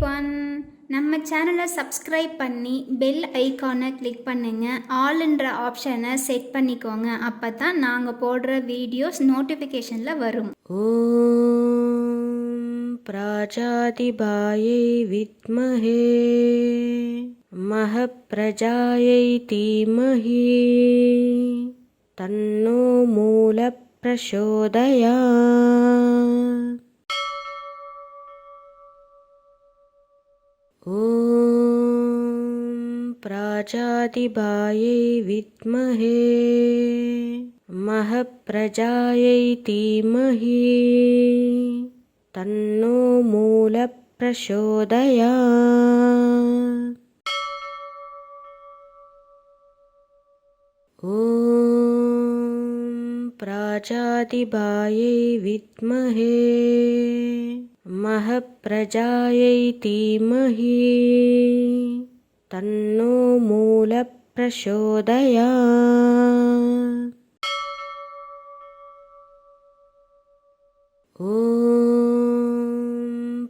Everyone. நம்ம சேனலை subscribe பண்ணி பெல் ஐக்கானை கிளிக் பண்ணுங்க. ஆல்ன்ற ஆப்ஷனை செட் பண்ணிக்கோங்க. அப்போ தான் நாங்கள் போடுற வீடியோஸ் நோட்டிஃபிகேஷனில் வரும். ஓம் பிராஜாதிபாயை வித்மஹே மஹப்ரஜாயை தீமஹி தன்னோ மூல பிரசோதயாத். ஓம் பிராஜாதிபாயை வித்மஹே महप्रजायै धीमहि तन्नो मूल प्रचोदयात्. ॐ प्राजातिबायै विद्महे महप्रजायै धीमहि तन्नो मूल प्रचोदयात्. ॐ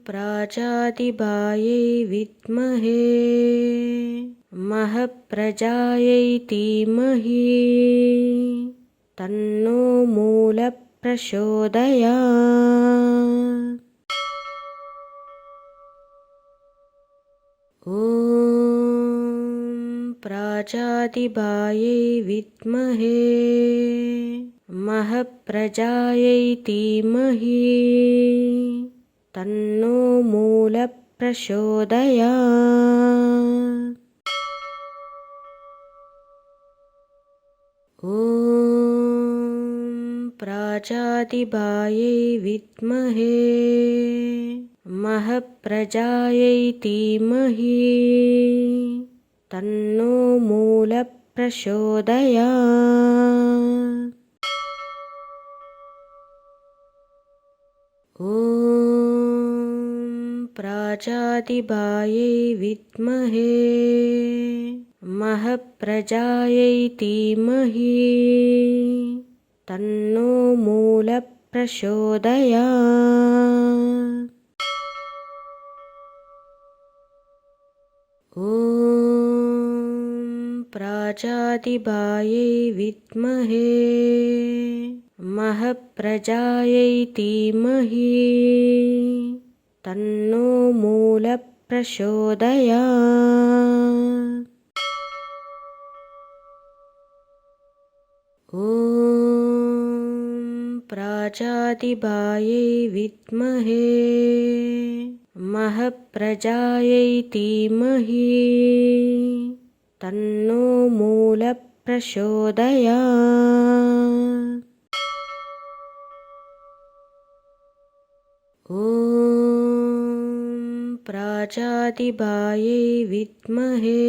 प्राजातिबायै विद्महे महप्रजायै धीमहि तन्नो मूल प्रचोदयात्. ॐ प्राजातिबायै विद्महे महप्रजायै धीमहि तन्नो मूल प्रचोदयात्. ॐ प्राजातिबायै विद्महे महप्रजायै धीमहि तन्नो मूल प्रचोदयात्. ॐ प्राजातिबायै विद्महे महप्रजायै धीमहि तन्नो मूल प्रचोदयात्. ॐ प्राजातिबायै विद्महे महप्रजायै धीमहि तन्नो मूल प्रचोदयात्. ॐ प्राजातिबायै विद्महे महप्रजायै धीमहि तन्नो मूल प्रचोदयात्. ॐ प्राजातिबायै विद्महे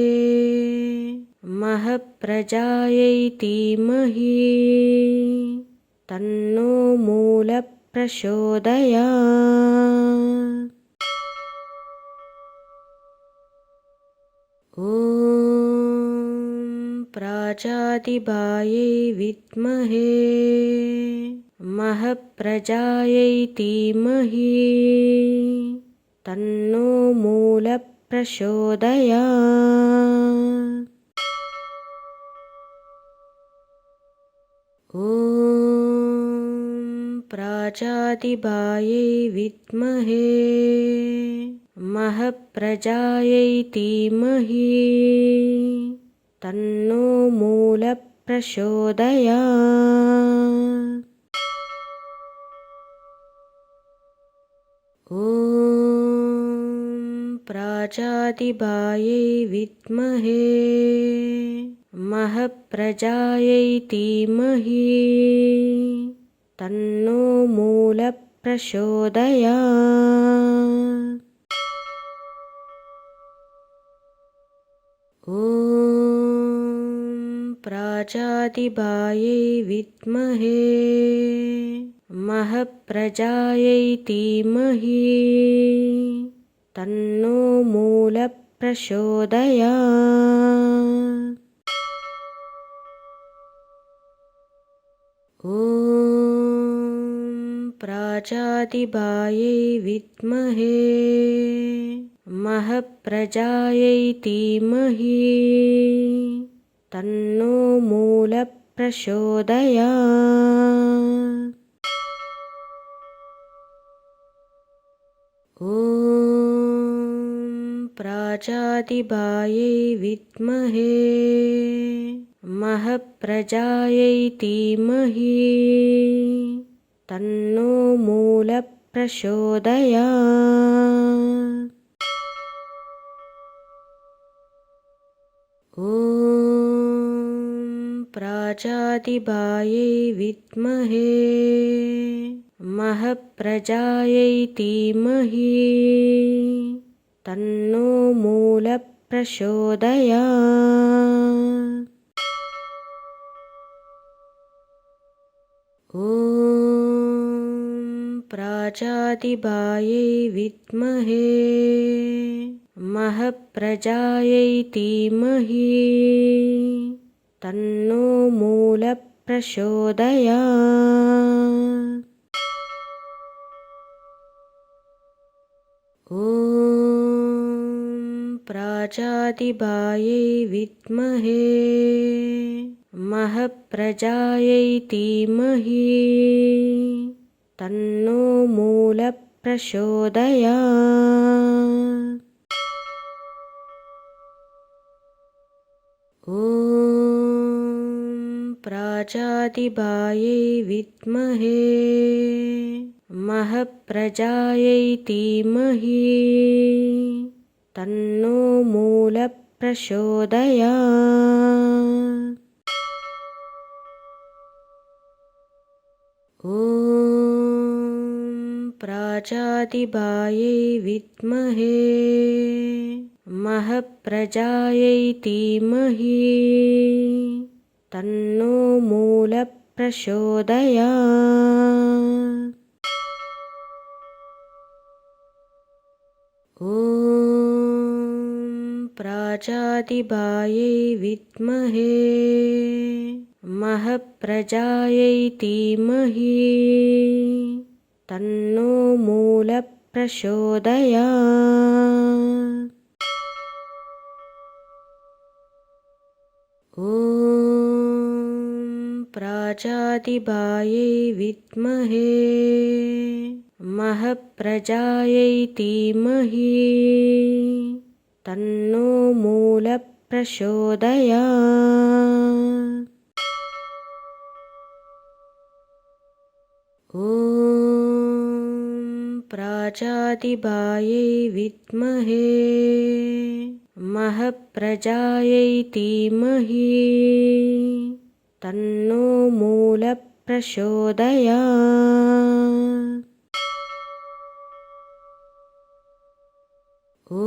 महप्रजायै धीमहि तन्नो मूल प्रचोदयात्. ॐ प्राजातिबायै विद्महे महप्रजायै धीमहि तन्नो मूल प्रचोदयात्. ॐ प्राजातिबायै विद्महे महप्रजायै धीमहि तन्नो मूल प्रचोदयात्. ॐ प्राजातिबायै विद्महे महप्रजायै धीमहि तन्नो मूल प्रचोदयात्. ॐ प्राजातिबायै विद्महे महप्रजायै धीमहि तन्नो मूल प्रचोदयात्. ॐ प्राजातिबायै विद्महे महप्रजायै धीमहि तन्नो मूलः प्रचोदयात्। ॐ प्राजातिबायै विद्महे महप्रजायै धीमहि तन्नो मूलः प्रचोदयात्। ॐ प्राजातिबायै विद्महे महप्रजायै धीमहि तन्नो मूलः प्रचोदयात्। ॐ प्राजातिबायै विद्महे महप्रजायै धीमहि तन्नो मूलः प्रचोदयात्। ॐ प्राजातिबायै विद्महे महप्रजायै धीमहि तन्नो मूलः प्रचोदयात्। ॐ प्राजातिबायै विद्महे महप्रजायै धीमहि तन्नो मूलः प्रचोदयात्। ॐ प्राजातिबायै विद्महे महप्रजायै धीमहि तन्नो मूलः प्रचोदयात्। ॐ प्राजातिबायै विद्महे महप्रजायै धीमहि तन्नो मूलः प्रचोदयात्। ॐ प्राजातिबायै विद्महे महप्रजायै धीमहि तन्नो मूलः प्रचोदयात्। ॐ प्राजातिबायै विद्महे महप्रजायै धीमहि तन्नो मूलः प्रचोदयात्। ॐ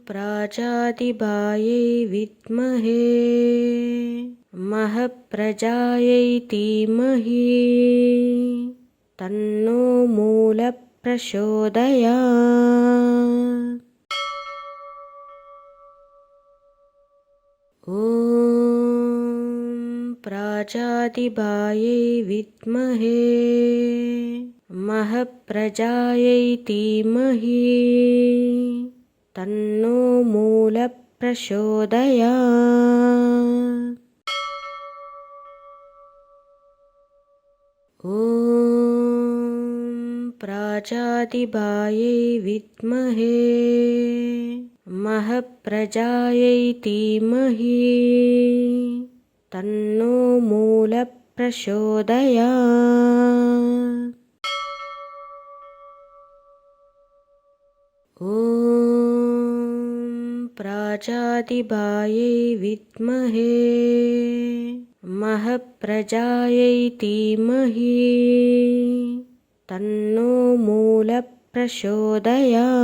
प्राजातिबायै विद्महे महप्रजायै धीमहि तन्नो मूलः प्रचोदयात्। ॐ प्राजातिबायै विद्महे महप्रजायै धीमहि तन्नो मूलः प्रचोदयात्। ॐ प्राजातिबायै विद्महे महप्रजायै धीमहि तन्नो मूलः प्रचोदयात्। ॐ प्राजातिबायै विद्महे महप्रजायै धीमहि तन्नो मूलः प्रचोदयात्।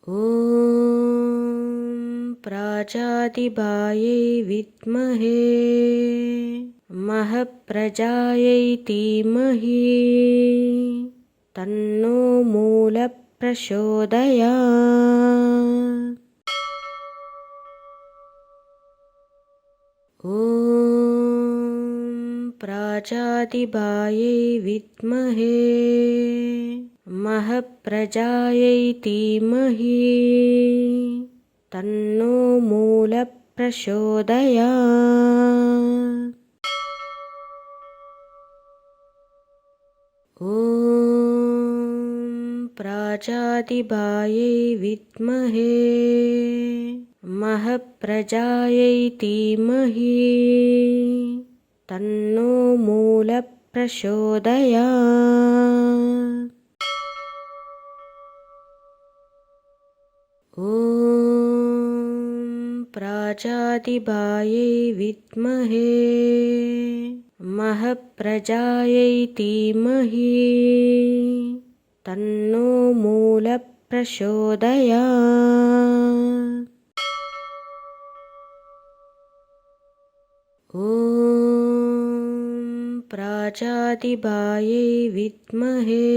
ॐ प्राजातिबायै विद्महे महप्रजायै धीमहि तन्नो मूलः प्रचोदयात्। ॐ प्राजातिबायै विद्महे महप्रजायै धीमहि तन्नो मूलः प्रचोदयात्। ॐ प्राजातिबायै विद्महे महप्रजायै धीमहि तन्नो मूलः प्रचोदयात्। ॐ प्राजातिबायै विद्महे महप्रजायै धीमहि तन्नो मूलः प्रचोदयात्। ॐ प्राजातिबायै विद्महे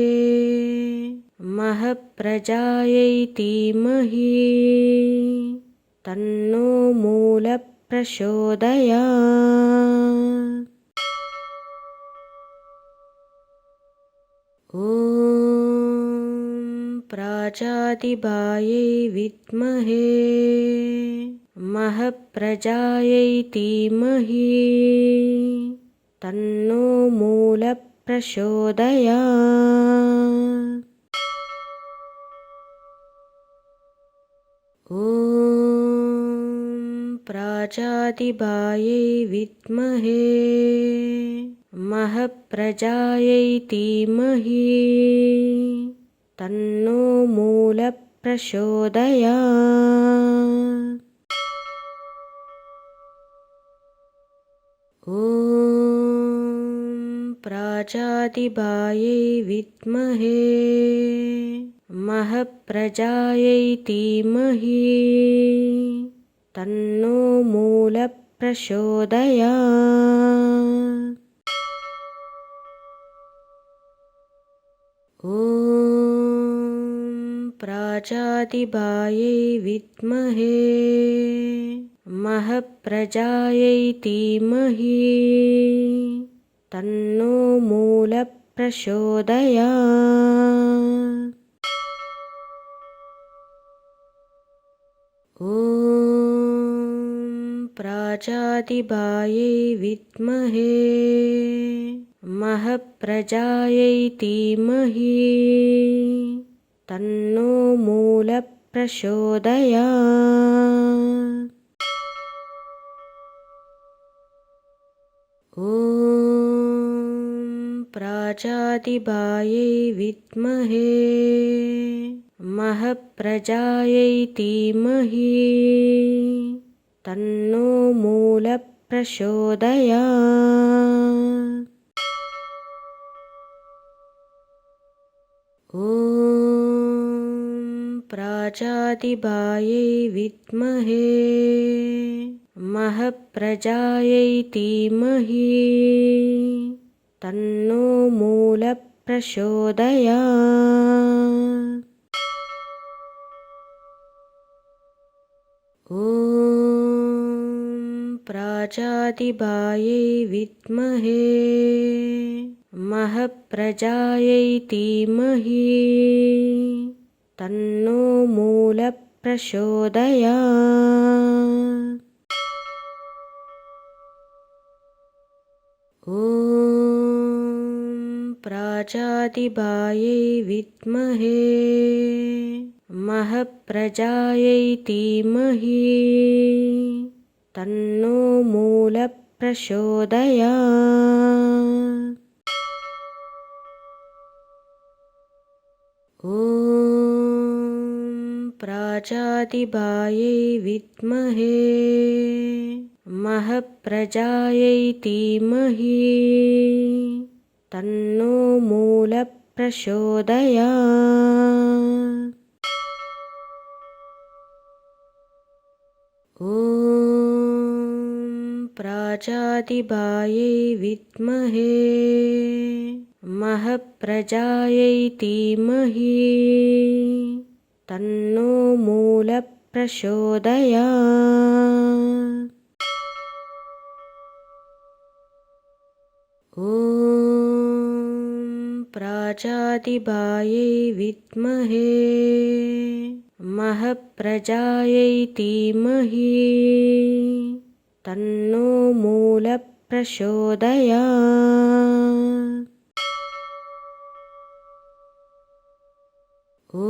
महप्रजायै धीमहि तन्नो मूलः प्रचोदयात्। ॐ प्राजातिबायै विद्महे महप्रजायै धीमहि तन्नो मूलः प्रचोदयात्। ॐ प्राजातिबायै विद्महे महप्रजायै धीमहि तन्नो मूलः प्रचोदयात्। ॐ प्राजातिबायै विद्महे महप्रजायै धीमहि तन्नो मूलः प्रचोदयात्। ॐ प्राजातिबायै विद्महे महप्रजायै धीमहि तन्नो मूलः प्रचोदयात्। ॐ प्राजातिबायै विद्महे महप्रजायै धीमहि तन्नो मूलः प्रचोदयात्। ॐ प्राजातिबायै विद्महे महप्रजायै धीमहि तन्नो मूलः प्रचोदयात्। ॐ प्राजातिबायै विद्महे महप्रजायै धीमहि तन्नो मूलः प्रचोदयात्। ॐ प्राजातिबायै विद्महे महप्रजायै धीमहि तन्नो मूलः प्रचोदयात्। ॐ प्राजातिबायै विद्महे महप्रजायै धीमहि तन्नो मूलः प्रचोदयात्। ॐ प्राजातिबायै विद्महे महप्रजायै धीमहि तन्नो मूलः प्रचोदयात्। ॐ प्राजातिबायै विद्महे महप्रजायै धीमहि तन्नो मूलः प्रचोदयात्। ॐ प्राजातिबायै विद्महे महप्रजायै धीमहि तन्नो मूलः प्रचोदयात्। ॐ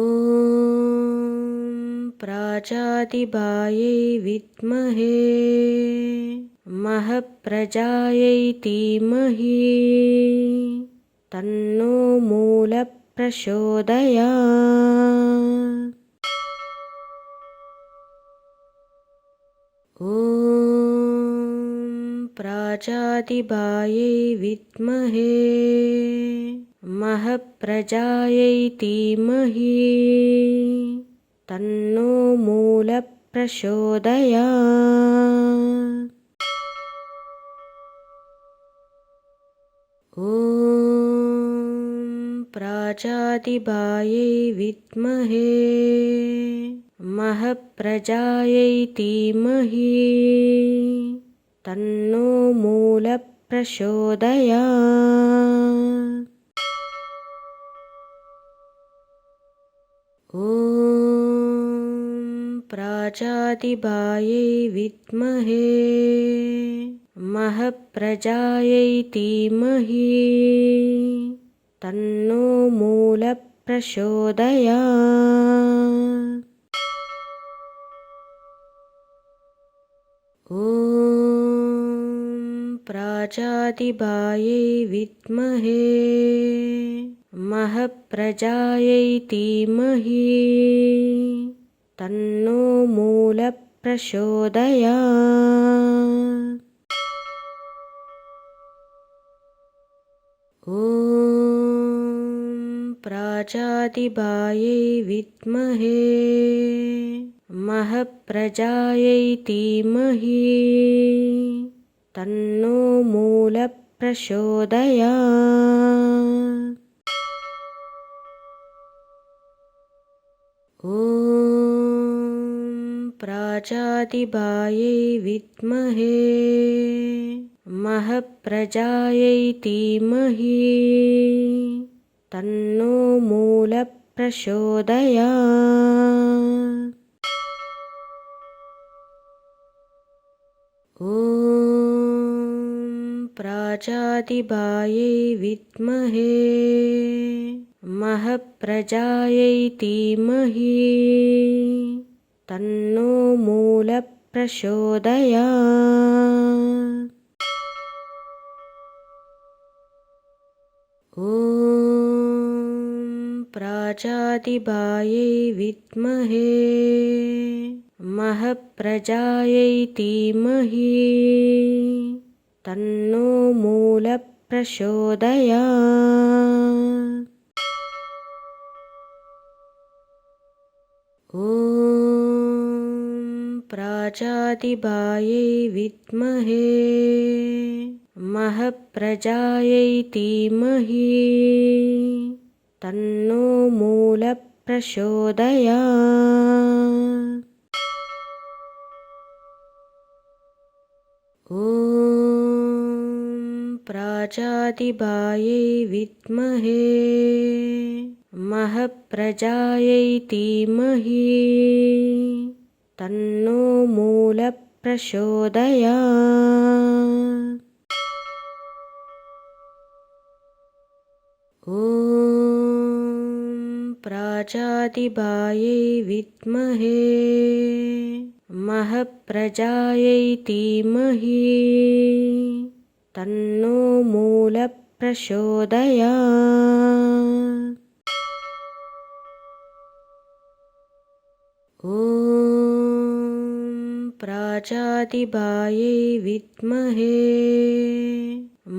प्राजातिबायै विद्महे महप्रजायै धीमहि तन्नो मूलः प्रचोदयात्। ॐ प्राजातिबायै विद्महे महप्रजायै धीमहि तन्नो मूलः प्रचोदयात्। ॐ प्राजातिबायै विद्महे महप्रजायै धीमहि तन्नो मूलः प्रचोदयात्। ॐ प्राजातिबायै विद्महे महप्रजायै धीमहि तन्नो मूलः प्रचोदयात्। ॐ प्राजातिबायै विद्महे महप्रजायै धीमहि तन्नो मूलः प्रचोदयात्। ॐ प्राजातिबायै विद्महे महप्रजायै धीमहि तन्नो मूलः प्रचोदयात्। ॐ प्राजातिबायै विद्महे महप्रजायै धीमहि तन्नो मूलः प्रचोदयात्। ॐ प्राजातिबायै विद्महे महप्रजायै धीमहि तन्नो मूलः प्रचोदयात्। ॐ प्राजातिबायै विद्महे महप्रजायै धीमहि तन्नो मूलः प्रचोदयात्। ॐ प्राजातिबायै विद्महे महप्रजायै धीमहि तन्नो मूलः प्रचोदयात्। ॐ प्राजातिबायै विद्महे महप्रजायै धीमहि तन्नो मूलः प्रचोदयात्। ॐ प्राजातिबायै विद्महे महप्रजायै धीमहि तन्नो मूलः प्रचोदयात्। ॐ प्राजातिबायै विद्महे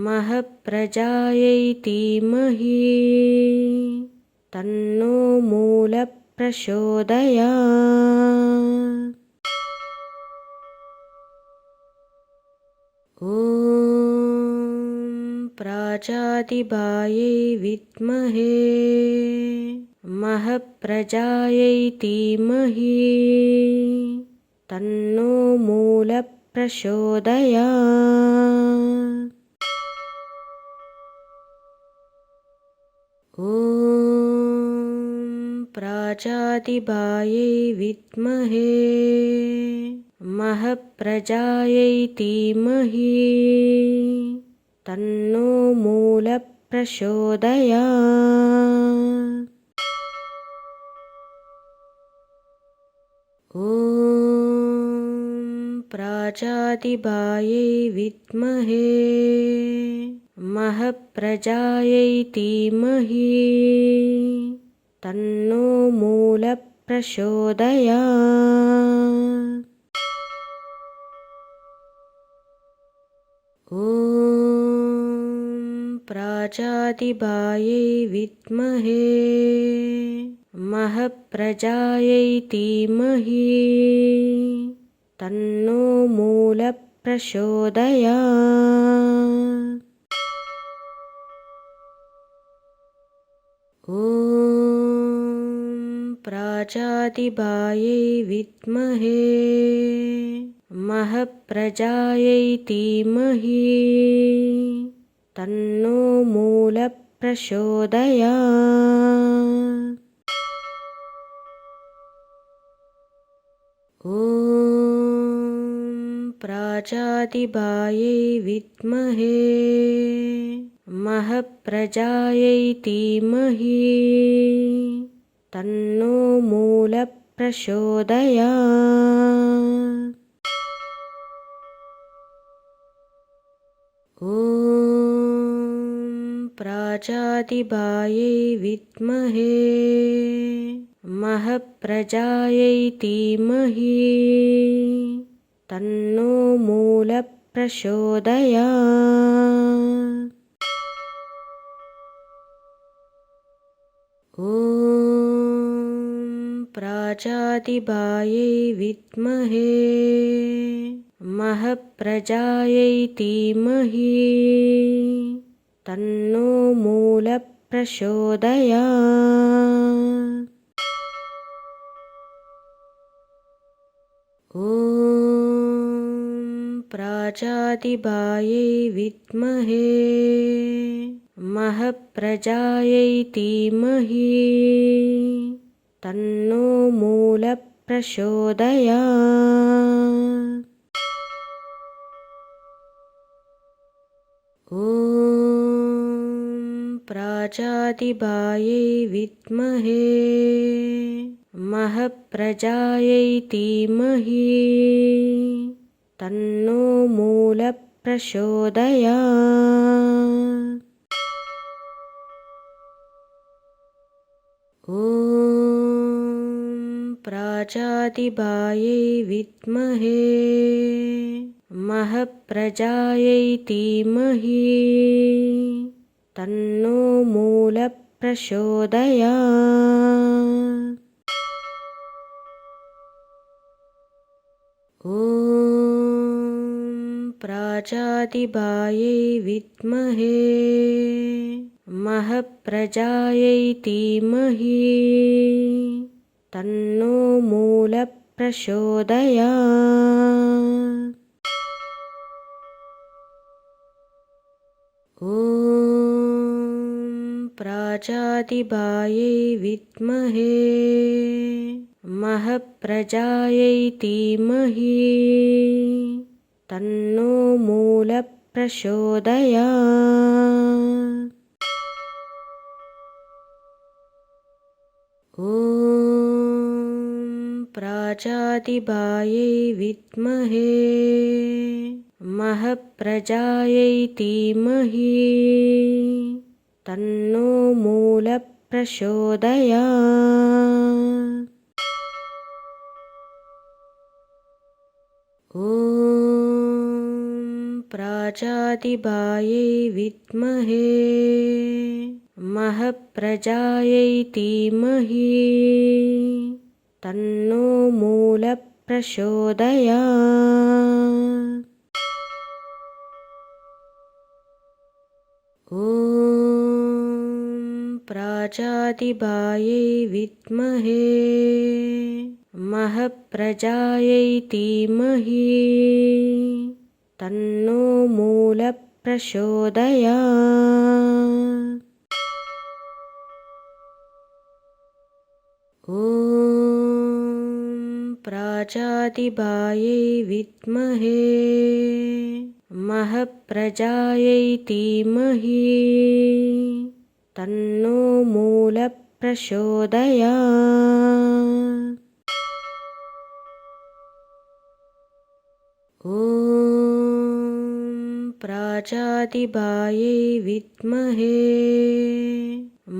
महप्रजायै धीमहि तन्नो मूलः प्रचोदयात्। ॐ प्राजातिबायै विद्महे महप्रजायै धीमहि तन्नो मूलः प्रचोदयात्। ॐ प्राजातिबायै विद्महे महप्रजायै धीमहि तन्नो मूलः प्रचोदयात्। ॐ प्राजातिबायै विद्महे महप्रजायै धीमहि तन्नो मूलः प्रचोदयात्। ॐ प्राजातिबायै विद्महे महप्रजायै धीमहि तन्नो मूलः प्रचोदयात्। ॐ प्राजातिबायै विद्महे महप्रजायै धीमहि तन्नो मूलः प्रचोदयात्। ॐ प्राजातिबायै विद्महे महप्रजायै धीमहि तन्नो मूलः प्रचोदयात्। ॐ प्राजातिबायै विद्महे महप्रजायै धीमहि तन्नो मूलः प्रचोदयात्। ॐ प्राजातिबायै विद्महे महप्रजायै धीमहि तन्नो मूलः प्रचोदयात्। ॐ प्राजातिबायै विद्महे महप्रजायै धीमहि तन्नो मूलः प्रचोदयात्। ॐ प्राजातिबायै विद्महे महप्रजायै धीमहि तन्नो मूलः प्रचोदयात्। ॐ प्राजातिबायै विद्महे महप्रजायै धीमहि तन्नो मूलः प्रचोदयात्। ॐ प्राजातिबायै विद्महे महप्रजायै धीमहि तन्नो मूलः प्रचोदयात्। ॐ प्राजातिबायै विद्महे महप्रजायै धीमहि तन्नो मूलः प्रचोदयात्। ॐ प्राजातिबायै विद्महे महप्रजायै धीमहि तन्नो मूलः प्रचोदयात्। ॐ प्राजातिबायै विद्महे महप्रजायै धीमहि तन्नो मूलः प्रचोदयात्। ॐ प्राजातिबायै विद्महे महप्रजायै धीमहि तन्नो मूलः प्रचोदयात्। प्राजातिबायै विद्महे महप्रजायै धीमहि तन्नो मूलः प्रचोदयात्। ॐ प्राजातिबायै विद्महे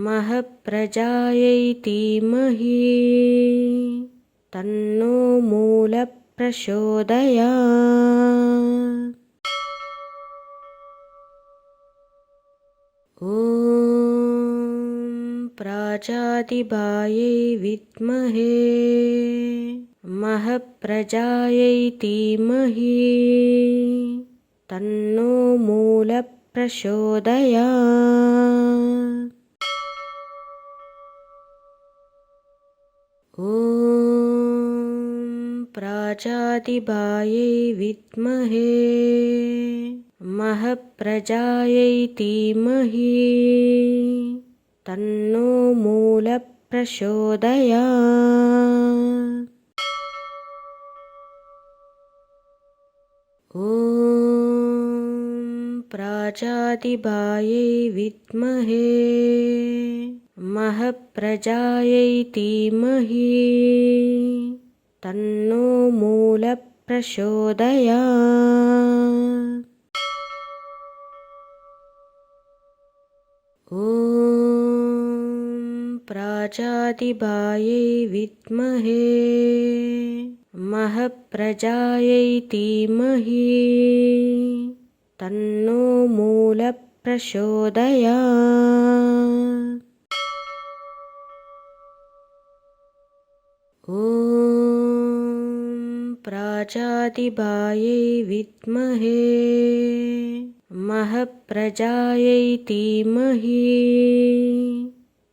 महप्रजायै धीमहि तन्नो मूलः प्रचोदयात्। ॐ प्राजातिबायै विद्महे महप्रजायै धीमहि तन्नो मूलः प्रचोदयात्। ॐ प्राजातिबायै विद्महे महप्रजायै धीमहि तन्नो मूलः प्रचोदयात्। ॐ प्राजातिबायै विद्महे महप्रजायै धीमहि तन्नो मूलः प्रचोदयात्। ॐ प्राजातिबायै विद्महे महप्रजायै धीमहि तन्नो मूलः प्रचोदयात्। ॐ प्राजातिबायै विद्महे महप्रजायै धीमहि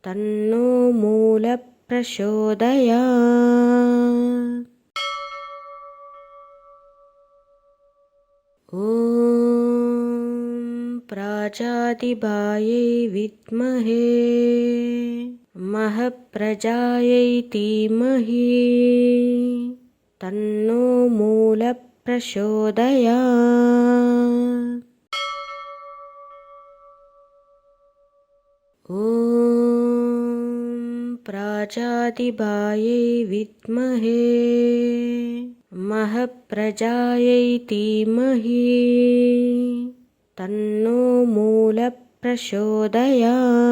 तन्नो मूलः प्रचोदयात्। ॐ प्राजातिबायै विद्महे महप्रजायै धीमहि तन्नो मूलः प्रचोदयात्। ॐ प्राजातिबायै विद्महे महप्रजायै धीमहि तन्नो मूलः प्रचोदयात्।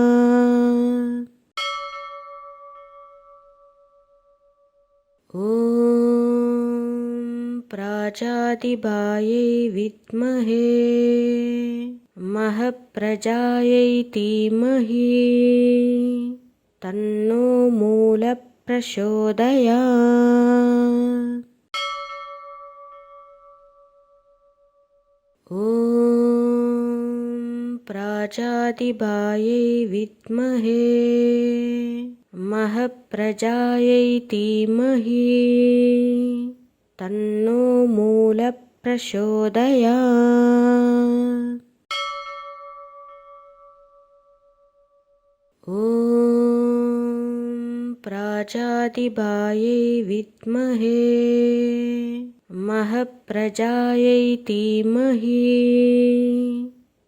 ॐ प्राजातिबायै विद्महे महप्रजायै धीमहि तन्नो मूलः प्रचोदयात्। ॐ प्राजातिबायै विद्महे महप्रजायै धीमहि तन्नो मूलः प्रचोदयात्। ॐ प्राजातिबायै विद्महे महप्रजायै धीमहि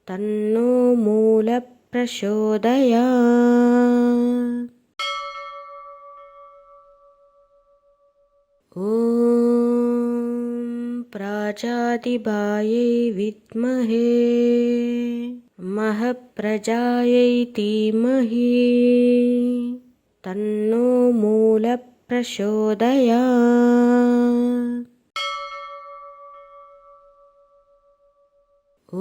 तन्नो मूलः प्रचोदयात्। ॐ प्राजातिबायै विद्महे महप्रजायै धीमहि तन्नो मूलः प्रचोदयात्। ॐ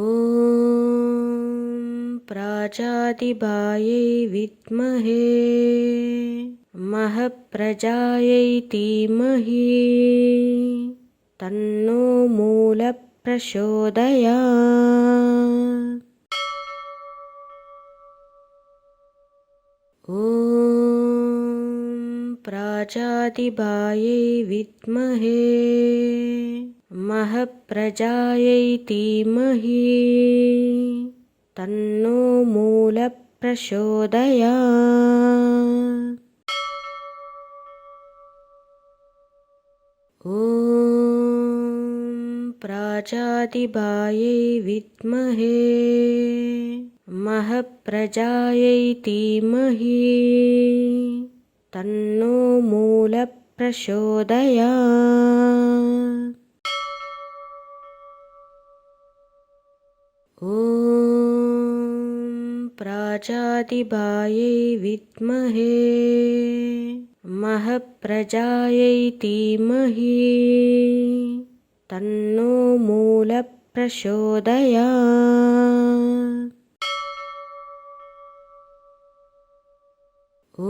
प्राजातिबायै विद्महे महप्रजायै धीमहि तन्नो मूलः प्रचोदयात्। ॐ प्राजातिबायै विद्महे महप्रजायै धीमहि तन्नो मूलः प्रचोदयात्। ॐ ॐ प्राजातिबायै विद्महे महप्रजायै धीमहि तन्नो मूलः प्रचोदयात्। ॐ प्राजातिबायै विद्महे महप्रजायै धीमहि तन्नो मूलः प्रचोदयात्। ॐ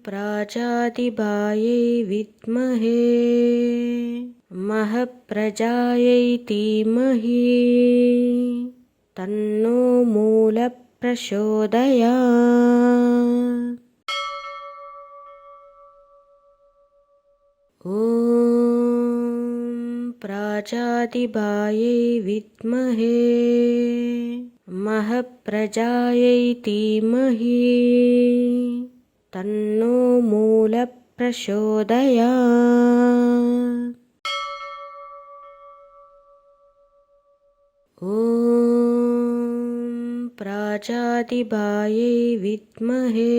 प्राजातिबायै विद्महे महप्रजायै धीमहि तन्नो मूलः प्रचोदयात्। ॐ प्राजातिबायै विद्महे महप्रजायै धीमहि तन्नो मूलः प्रचोदयात्। ॐ प्राजातिबायै विद्महे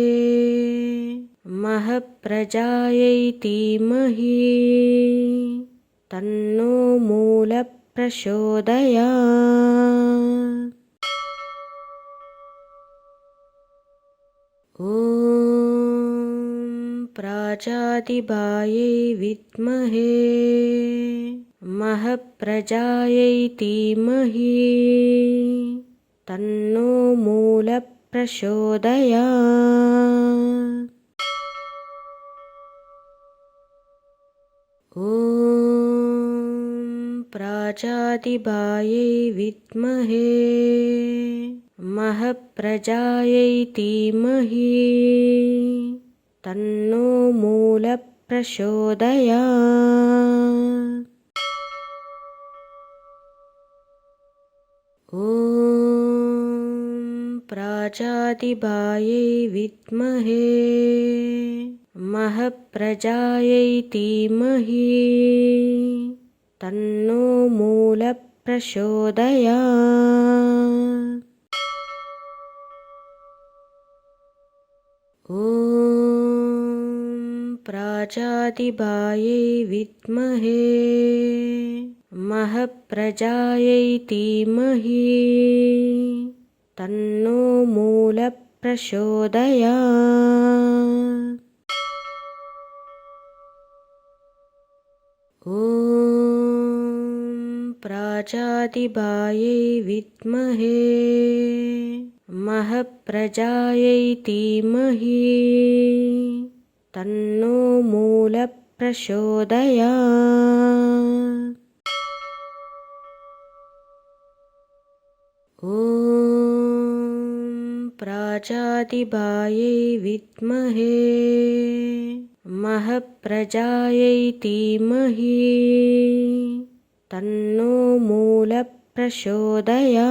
महप्रजायै धीमहि तन्नो मूलः प्रचोदयात्। ॐ प्राजातिबायै विद्महे महप्रजायै धीमहि तन्नो मूलः प्रचोदयात्। ॐ प्राजातिबायै विद्महे महप्रजायै धीमहि तन्नो मूलः प्रचोदयात्। ॐ प्राजातिबायै विद्महे महप्रजायै धीमहि तन्नो मूलः प्रचोदयात्। ॐ प्राजातिबायै विद्महे महप्रजायै धीमहि तन्नो मूलः प्रचोदयात्। ॐ प्राजातिबायै विद्महे महप्रजायै धीमहि तन्नो मूलः प्रचोदयात्। ॐ प्राजातिबायै विद्महे महप्रजायै धीमहि तन्नो मूलः प्रचोदयात्।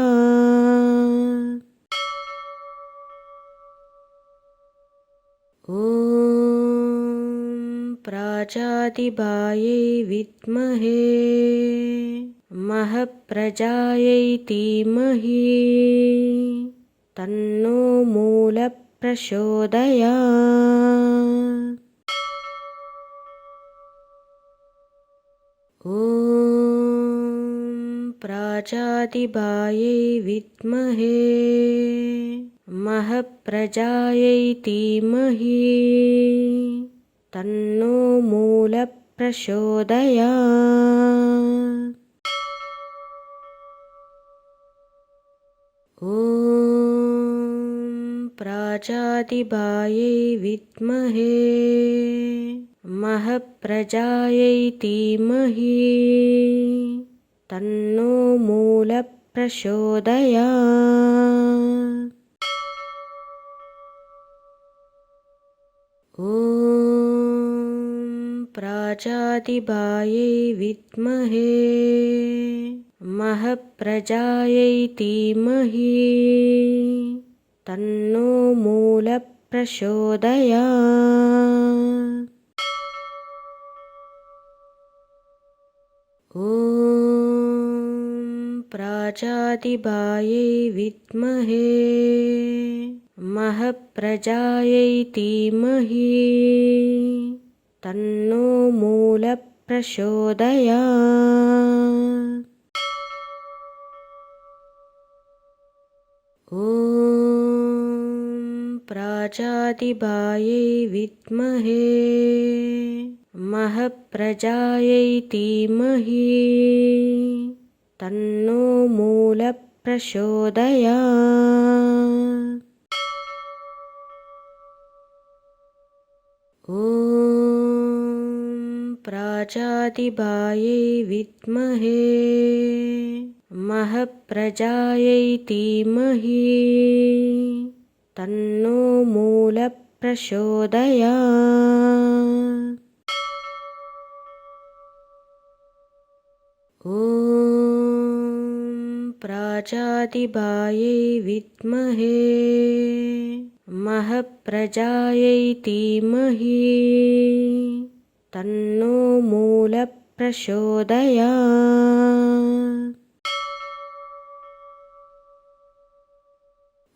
ॐ प्राजातिबायै विद्महे महप्रजायै धीमहि तन्नो मूलः प्रचोदयात्। ॐ प्राजातिबायै विद्महे महप्रजायै धीमहि तन्नो मूलः प्रचोदयात्। ॐ प्राजातिबायै विद्महे महप्रजायै धीमहि तन्नो मूलः प्रचोदयात्। ॐ प्राजातिबायै विद्महे महप्रजायै धीमहि तन्नो मूलः प्रचोदयात्। ॐ प्राजातिबायै विद्महे महप्रजायै धीमहि तन्नो मूलः प्रचोदयात्। ॐ प्राजातिबायै विद्महे महप्रजायै धीमहि तन्नो मूलः प्रचोदयात्। ॐ प्राजातिबायै विद्महे महप्रजायै धीमहि तन्नो मूलः प्रचोदयात्। ॐ प्राजातिबायै विद्महे महप्रजायै धीमहि तन्नो मूलः प्रचोदयात्।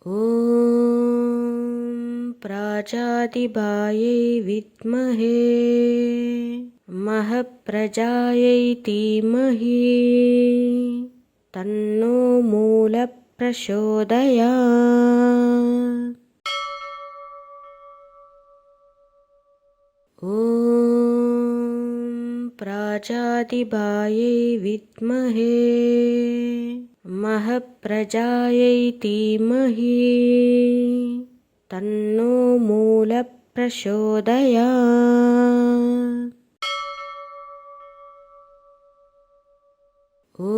ॐ प्राजातिबायै विद्महे महप्रजायै धीमहि तन्नो मूलः प्रचोदयात्। ॐ प्राजातिबायै विद्महे महप्रजायै धीमहि तन्नो मूलः प्रचोदयात्। ॐ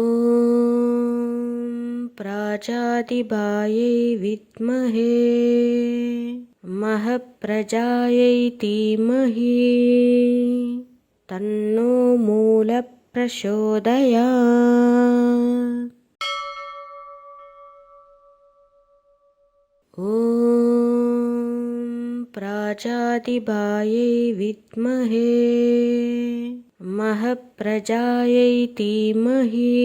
प्राजातिबायै विद्महे महप्रजायै धीमहि तन्नो मूलः प्रचोदयात्। ॐ प्राजातिबायै विद्महे महप्रजायै धीमहि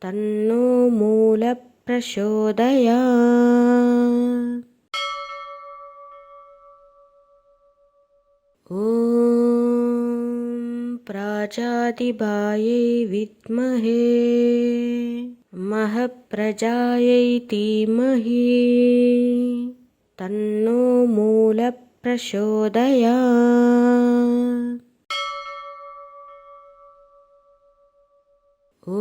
तन्नो मूलः प्रचोदयात्। ॐ प्राजातिबायै विद्महे महप्रजायै धीमहि तन्नो मूलः प्रचोदयात्। ॐ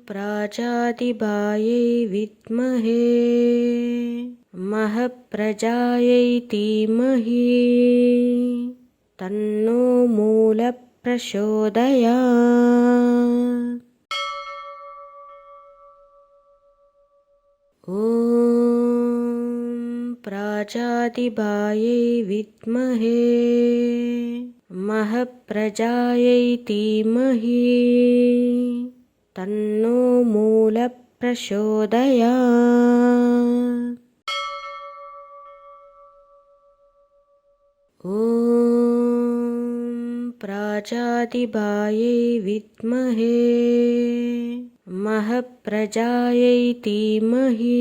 प्राजातिबायै विद्महे महप्रजायै धीमहि तन्नो मूलः प्रचोदयात्। ॐ प्राजातिबायै विद्महे महप्रजायै धीमहि तन्नो मूलः प्रचोदयात्। ॐ प्राजातिबायै विद्महे महप्रजायै धीमहि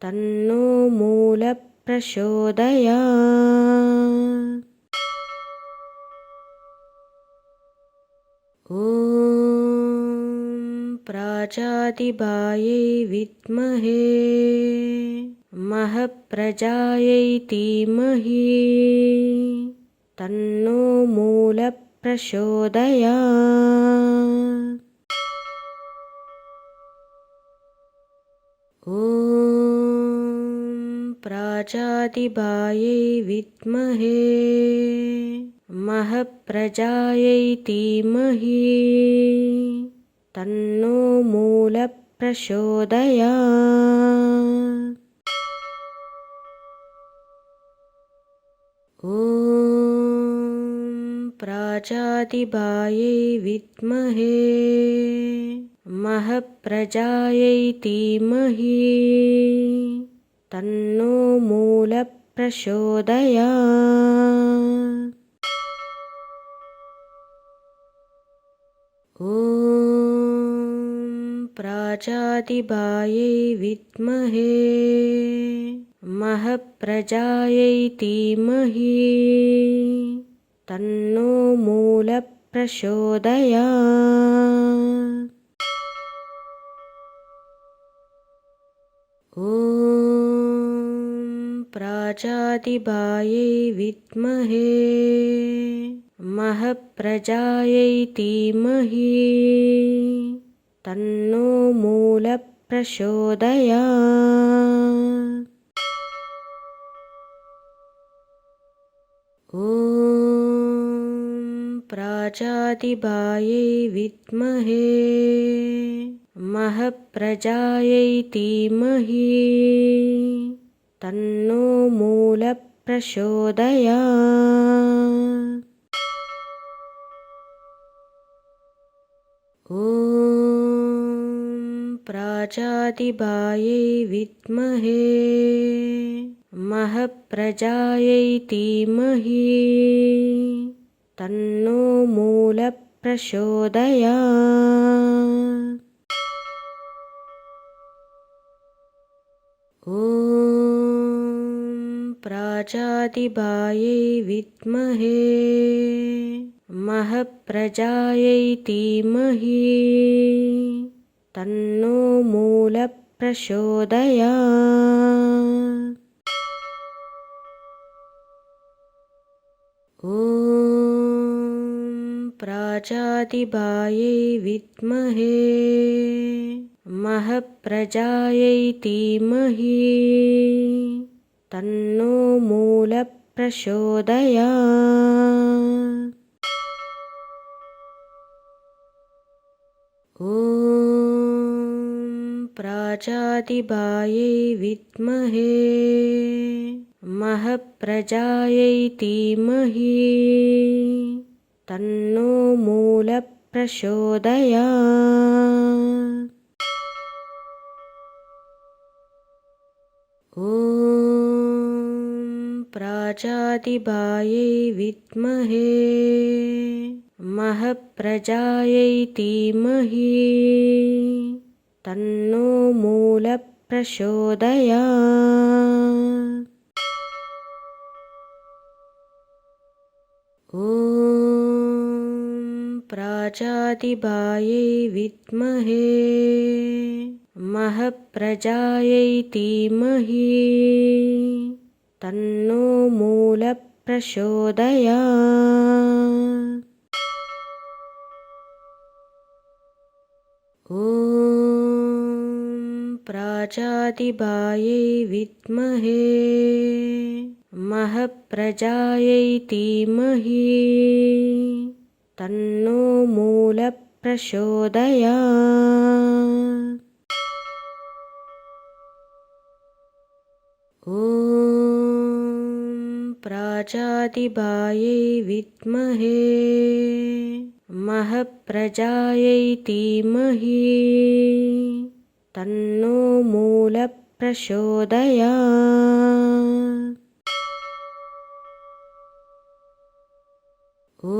तन्नो मूलः प्रचोदयात्। ॐ प्राजातिबायै विद्महे महप्रजायै धीमहि तन्नो मूलः प्रचोदयात्। ॐ प्राजातिबायै विद्महे महप्रजायै धीमहि तन्नो मूलः प्रचोदयात्। ॐ प्राजातिबायै विद्महे महप्रजायै धीमहि तन्नो मूलः प्रचोदयात्। ॐ प्राजातिबायै विद्महे महप्रजायै धीमहि तन्नो मूलः प्रचोदयात्। ॐ प्राजातिबायै विद्महे महप्रजायै धीमहि तन्नो मूलः प्रचोदयात्। ॐ प्राजातिबायै विद्महे महप्रजायै धीमहि तन्नो मूलः प्रचोदयात्। ॐ प्राजातिबायै विद्महे महप्रजायै धीमहि तन्नो मूलः प्रचोदयात्। ॐ प्राजातिबायै विद्महे महप्रजायै धीमहि तन्नो मूलः प्रचोदयात्। ॐ प्राजातिबायै विद्महे महप्रजायै धीमहि तन्नो मूलः प्रचोदयात्। ॐ प्राजातिबायै विद्महे महप्रजायै धीमहि तन्नो मूलः प्रचोदयात्। ॐ प्राजातिबायै विद्महे महप्रजायै धीमहि तन्नो मूलः प्रचोदयात्। ॐ प्राजातिबायै विद्महे महप्रजायै धीमहि तन्नो मूलः प्रचोदयात्। ॐ प्राजातिबायै विद्महे महप्रजायै धीमहि तन्नो मूलः प्रचोदयात्। ॐ प्राजातिबायै विद्महे महप्रजायै धीमहि तन्नो मूलः प्रचोदयात्। ॐ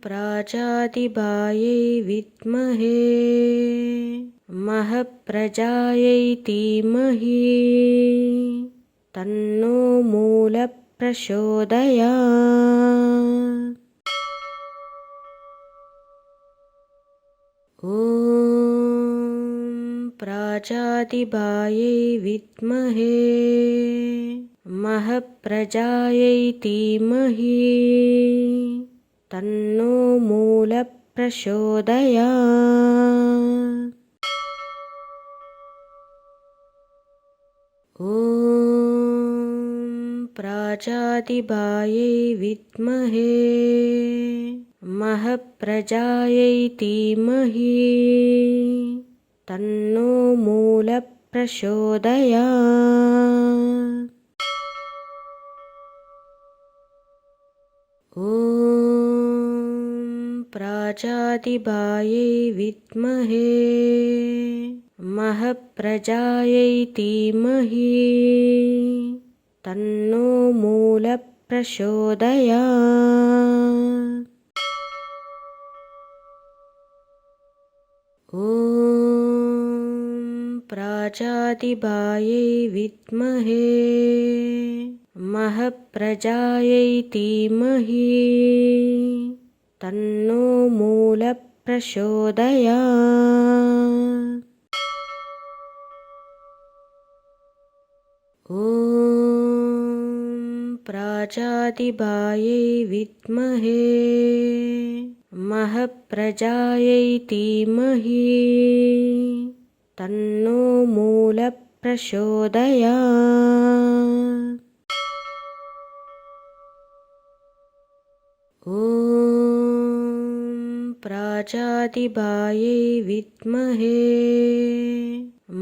प्राजातिबायै विद्महे महप्रजायै धीमहि तन्नो मूलः प्रचोदयात्। ॐ प्राजातिबायै विद्महे महप्रजायै धीमहि तन्नो मूलः प्रचोदयात्। ॐ प्राजातिबायै विद्महे महप्रजायै धीमहि तन्नो मूलः प्रचोदयात्। ॐ प्राजातिबायै विद्महे महप्रजायै धीमहि तन्नो मूलः प्रचोदयात्। प्राजातिबायै विद्महे महप्रजायै धीमहि तन्नो मूलः प्रचोदयात्। ॐ प्राजातिबायै विद्महे महप्रजायै धीमहि तन्नो मूलः प्रचोदयात्। ॐ प्राजातिबायै विद्महे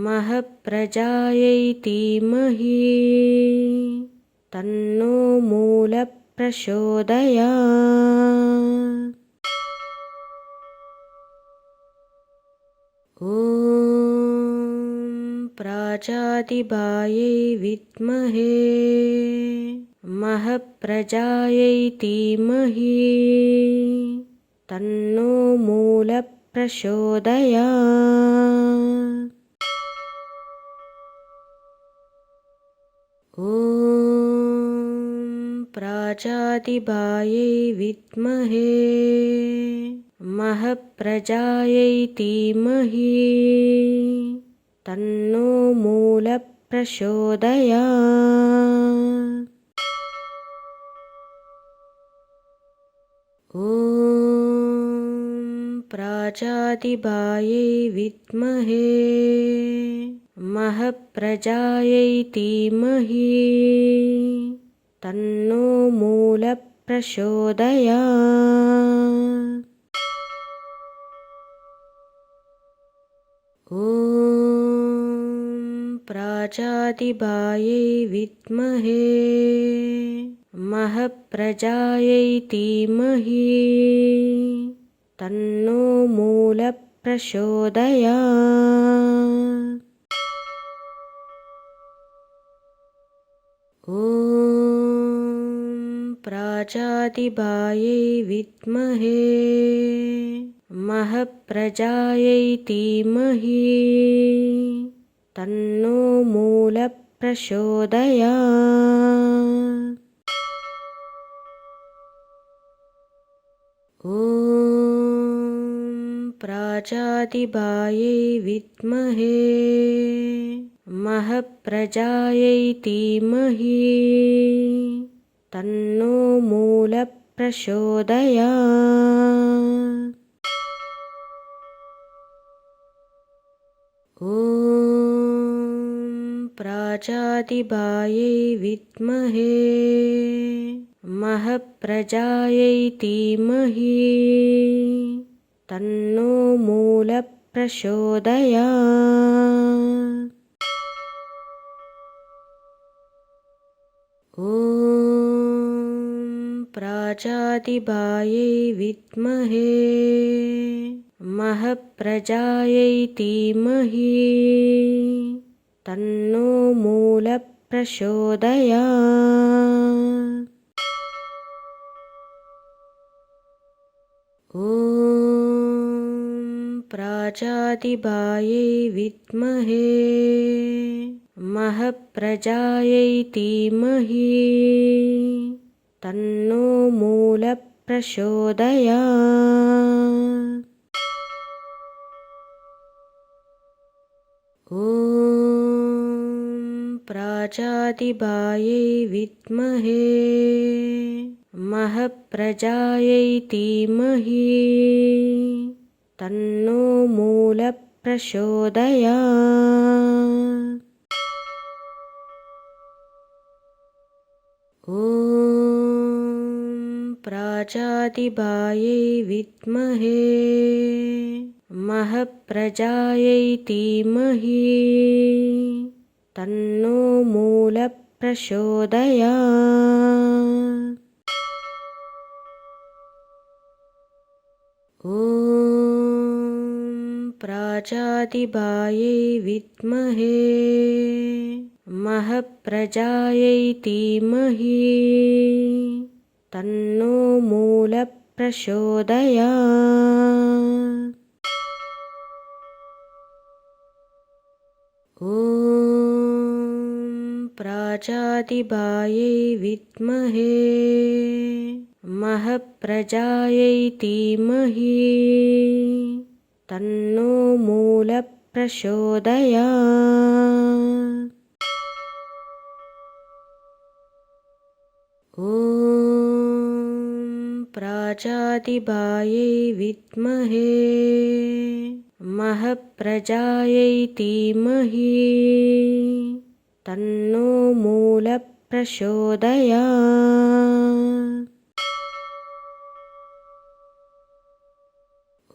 महप्रजायै धीमहि तन्नो मूलः प्रचोदयात्। ॐ प्राजातिबायै विद्महे महप्रजायै धीमहि तन्नो मूलः प्रचोदयात्। ॐ प्राजातिबायै विद्महे महप्रजायै धीमहि तन्नो मूलः प्रचोदयात्। ॐ प्राजातिबायै विद्महे महप्रजायै धीमहि तन्नो मूलः प्रचोदयात्। ॐ प्राजातिबायै विद्महे महप्रजायै धीमहि तन्नो मूलः प्रचोदयात्। ॐ प्राजातिबायै विद्महे महप्रजायै धीमहि तन्नो मूलः प्रचोदयात्। ॐ प्राजातिबायै विद्महे महप्रजायै धीमहि तन्नो मूलः प्रचोदयात्। ॐ प्राजातिबायै विद्महे महप्रजायै धीमहि तन्नो मूलः प्रचोदयात्। ॐ प्राजातिबायै विद्महे महप्रजायै धीमहि तन्नो मूलः प्रचोदयात्। ॐ प्राजातिबायै विद्महे महप्रजायै धीमहि तन्नो मूलः प्रचोदयात्। ॐ प्राजातिबायै विद्महे महप्रजायै धीमहि तन्नो मूलः प्रचोदयात्। ॐ प्राजातिबायै विद्महे महप्रजायै धीमहि तन्नो मूलः प्रचोदयात्। ॐ प्राजातिबायै विद्महे महप्रजायै धीमहि तन्नो मूलः प्रचोदयात्। ॐ प्राजातिबायै विद्महे महप्रजायै धीमहि तन्नो मूलः प्रचोदयात्। ॐ प्राजातिबायै विद्महे महप्रजायै धीमहि तन्नो मूलः प्रचोदयात्।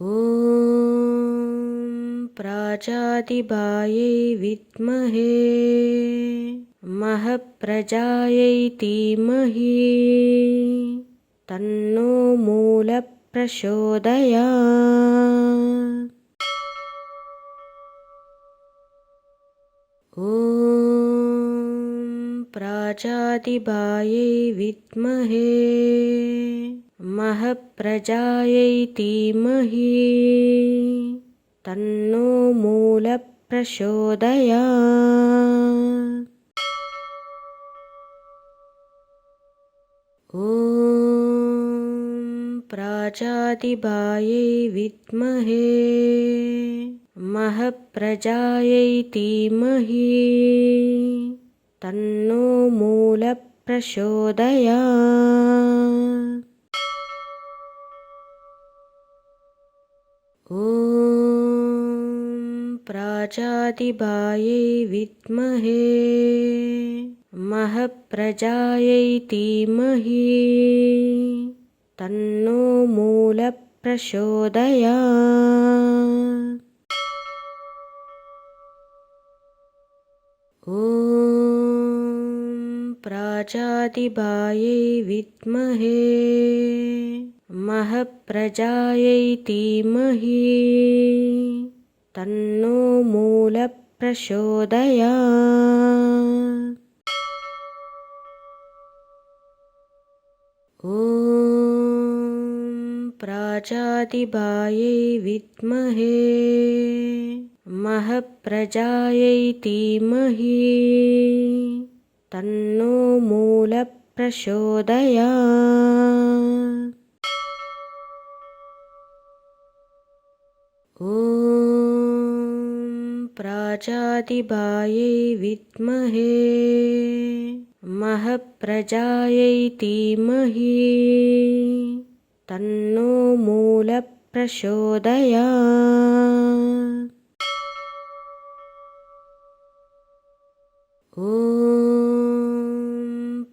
ॐ प्राजातिबायै विद्महे महप्रजायै धीमहि तन्नो मूलः प्रचोदयात्। ॐ प्राजातिबायै विद्महे महप्रजायै धीमहि तन्नो मूलः प्रचोदयात्। ॐ प्राजातिबायै विद्महे महप्रजायै धीमहि तन्नो मूलः प्रचोदयात्। ॐ प्राजातिबायै विद्महे महप्रजायै धीमहि तन्नो मूलः प्रचोदयात्। ॐ प्राजातिबायै विद्महे महप्रजायै धीमहि तन्नो मूलः प्रचोदयात्। ॐ प्राजातिबायै विद्महे महप्रजायै धीमहि तन्नो मूलः प्रचोदयात्। ॐ प्राजातिबायै विद्महे महप्रजायै धीमहि तन्नो मूलः प्रचोदयात्। ॐ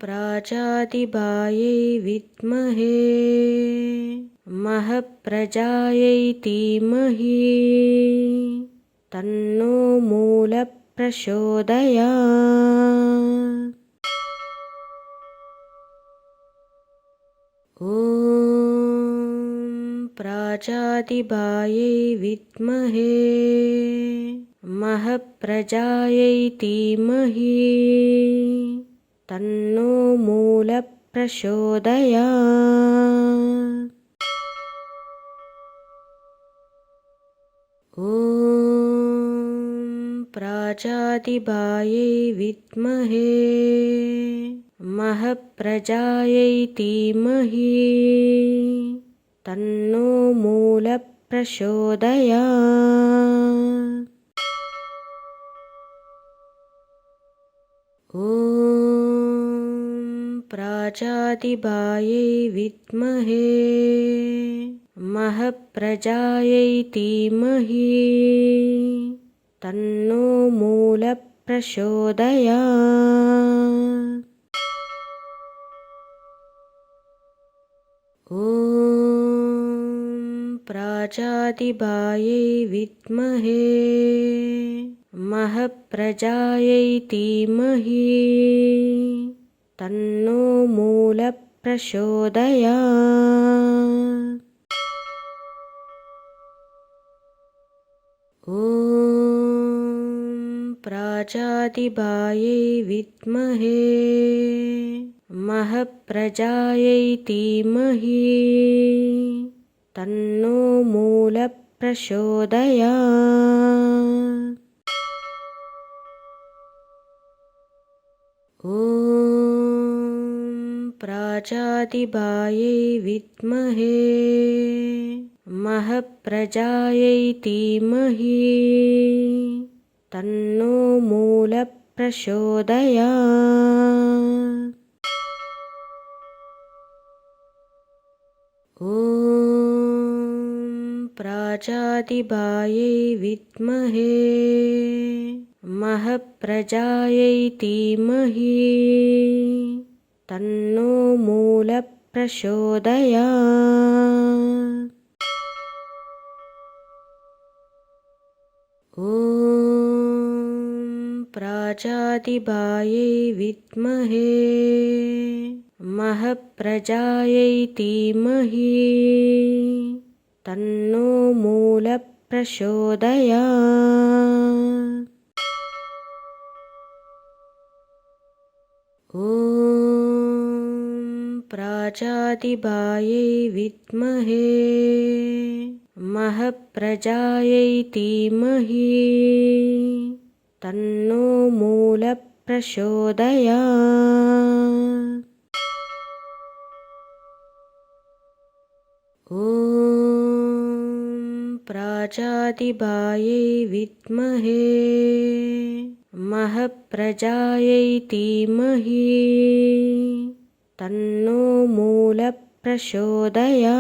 प्राजातिबायै विद्महे महप्रजायै धीमहि तन्नो मूलः प्रचोदयात्। ॐ प्राजातिबायै विद्महे महप्रजायै धीमहि तन्नो मूलः प्रचोदयात्। ॐ प्राजातिबायै विद्महे महप्रजायै धीमहि तन्नो मूलः प्रचोदयात्। ॐ प्राजातिबायै विद्महे महप्रजायै धीमहि तन्नो मूलः प्रचोदयात्। ॐ प्राजातिबायै विद्महे महप्रजायै धीमहि तन्नो मूलः प्रचोदयात्। ॐ प्राजातिबायै विद्महे महप्रजायै धीमहि तन्नो मूलः प्रचोदयात्। ॐ ॐ प्राजातिबायै विद्महे महप्रजायै धीमहि तन्नो मूलः प्रचोदयात्। ॐ प्राजातिबायै विद्महे महप्रजायै धीमहि तन्नो मूलः प्रचोदयात्। ॐ प्राजातिबायै विद्महे महप्रजायै धीमहि तन्नो मूलः प्रचोदयात्। ॐ प्राजातिबायै विद्महे महप्रजायै धीमहि तन्नो मूलः प्रचोदयात्। ॐ प्राजातिबायै विद्महे महप्रजायै धीमहि तन्नो मूलः प्रचोदयात्।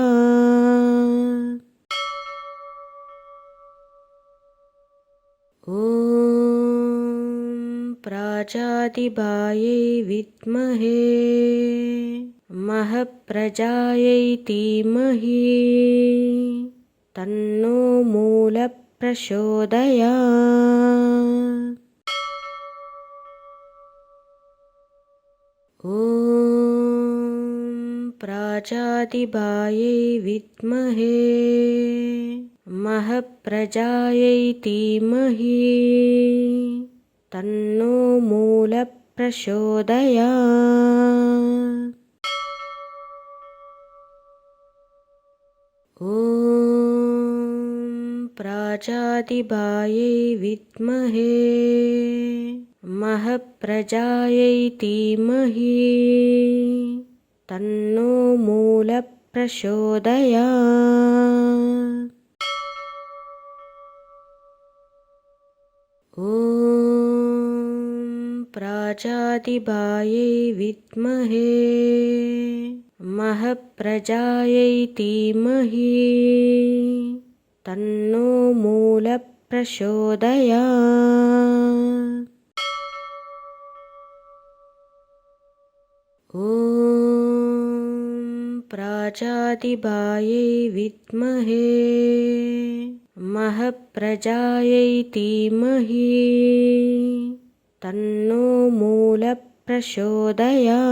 ॐ प्राजातिबायै विद्महे महप्रजायै धीमहि तन्नो मूलः प्रचोदयात्। ॐ प्राजातिबायै विद्महे महप्रजायै धीमहि तन्नो मूलः प्रचोदयात्। ॐ प्राजातिबायै विद्महे महप्रजायै धीमहि तन्नो मूलः प्रचोदयात्। ॐ प्राजातिबायै विद्महे महप्रजायै धीमहि तन्नो मूलः प्रचोदयात्। ॐ प्राजातिबायै विद्महे महप्रजायै धीमहि तन्नो मूलः प्रचोदयात्।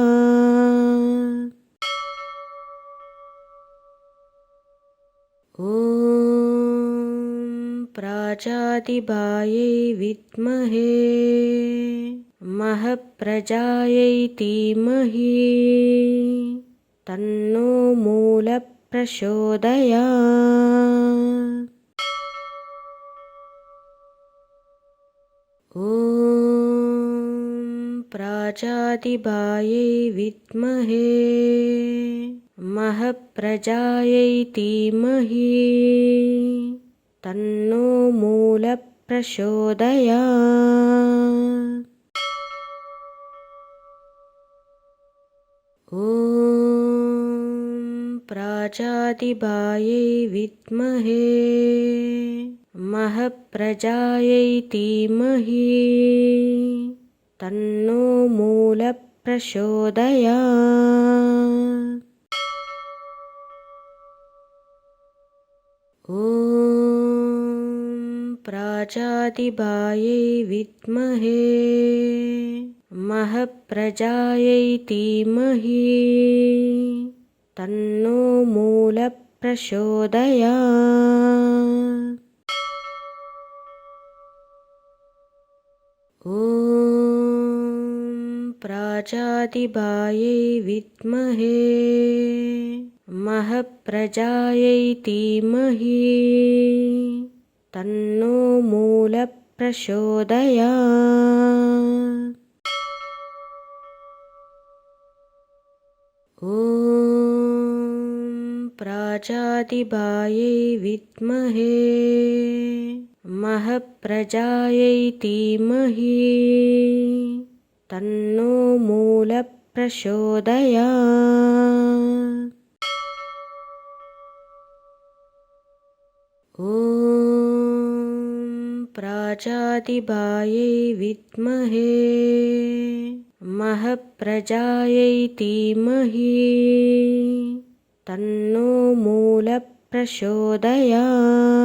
ॐ प्राजातिबायै विद्महे महप्रजायै धीमहि तन्नो मूलः प्रचोदयात्। ॐ प्राजातिबायै विद्महे महप्रजायै धीमहि तन्नो मूलः प्रचोदयात्। ॐ प्राजातिबायै विद्महे महप्रजायै धीमहि तन्नो मूलः प्रचोदयात्। ॐ प्राजातिबायै विद्महे महप्रजायै धीमहि तन्नो मूलः प्रचोदयात्। ॐ प्राजातिबायै विद्महे महप्रजायै धीमहि तन्नो मूलः प्रचोदयात्। ॐ प्राजातिबायै विद्महे महप्रजायै धीमहि तन्नो मूलः प्रचोदयात्। ॐ प्राजातिबायै विद्महे महप्रजायै धीमहि तन्नो मूलः प्रचोदयात्।